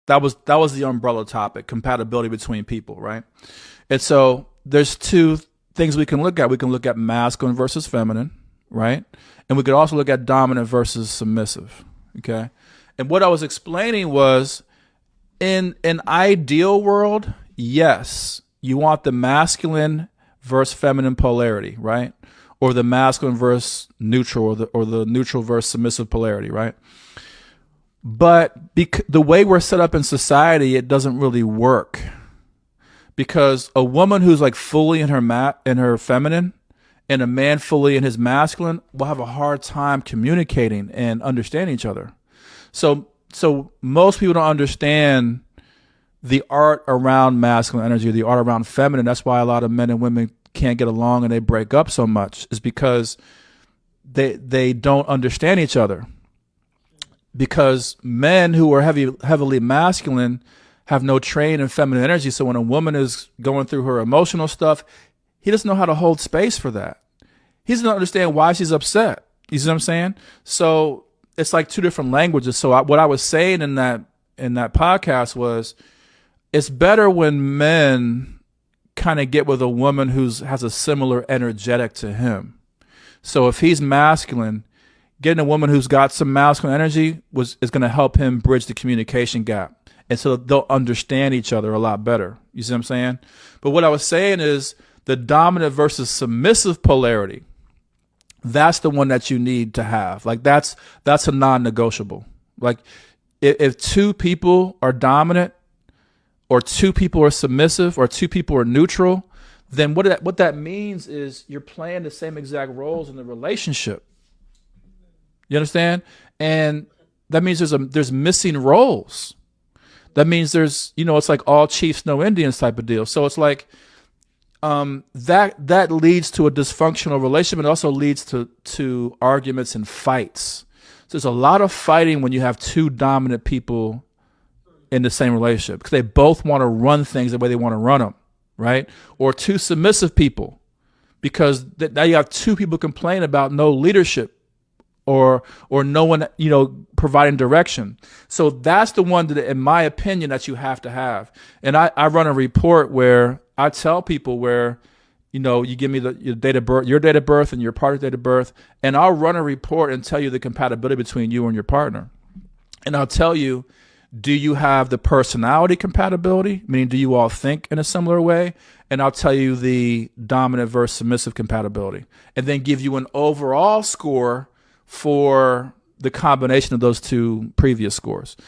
That was the umbrella topic, compatibility between people, right? And so there's two things we can look at. We can look at masculine versus feminine, right? And we could also look at dominant versus submissive, okay? And what I was explaining was, in an ideal world, yes, you want the masculine versus feminine polarity, right? Or the masculine versus neutral, or the neutral versus submissive polarity, right? But the way we're set up in society, it doesn't really work, because a woman who's like fully in her feminine, and a man fully in his masculine will have a hard time communicating and understanding each other. So most people don't understand the art around masculine energy, the art around feminine. That's why a lot of men and women can't get along and they break up so much, is because they don't understand each other. Because men who are heavily masculine have no training in feminine energy. So when a woman is going through her emotional stuff, he doesn't know how to hold space for that. He doesn't understand why she's upset. You see what I'm saying? So it's like two different languages. So what I was saying in that podcast was, it's better when men kind of get with a woman who has a similar energetic to him. So if he's masculine, getting a woman who's got some masculine energy is going to help him bridge the communication gap. And so they'll understand each other a lot better. You see what I'm saying? But what I was saying is, the dominant versus submissive polarity, that's the one that you need to have. Like that's a non-negotiable. Like if two people are dominant, or two people are submissive, or two people are neutral, then what that means is you're playing the same exact roles in the relationship. You understand? And that means there's missing roles. That means there's, it's like all chiefs, no Indians type of deal. So it's like that leads to a dysfunctional relationship. It also leads to arguments and fights. So there's a lot of fighting when you have two dominant people in the same relationship, because they both want to run things the way they want to run them, right? Or two submissive people, because now you have two people complaining about no leadership, or no one, providing direction. So that's the one that, in my opinion, that you have to have. And I run a report where I tell people where, you give me your date of birth and your partner's date of birth, and I'll run a report and tell you the compatibility between you and your partner. And I'll tell you, do you have the personality compatibility? Meaning, do you all think in a similar way? And I'll tell you the dominant versus submissive compatibility, and then give you an overall score for the combination of those two previous scores.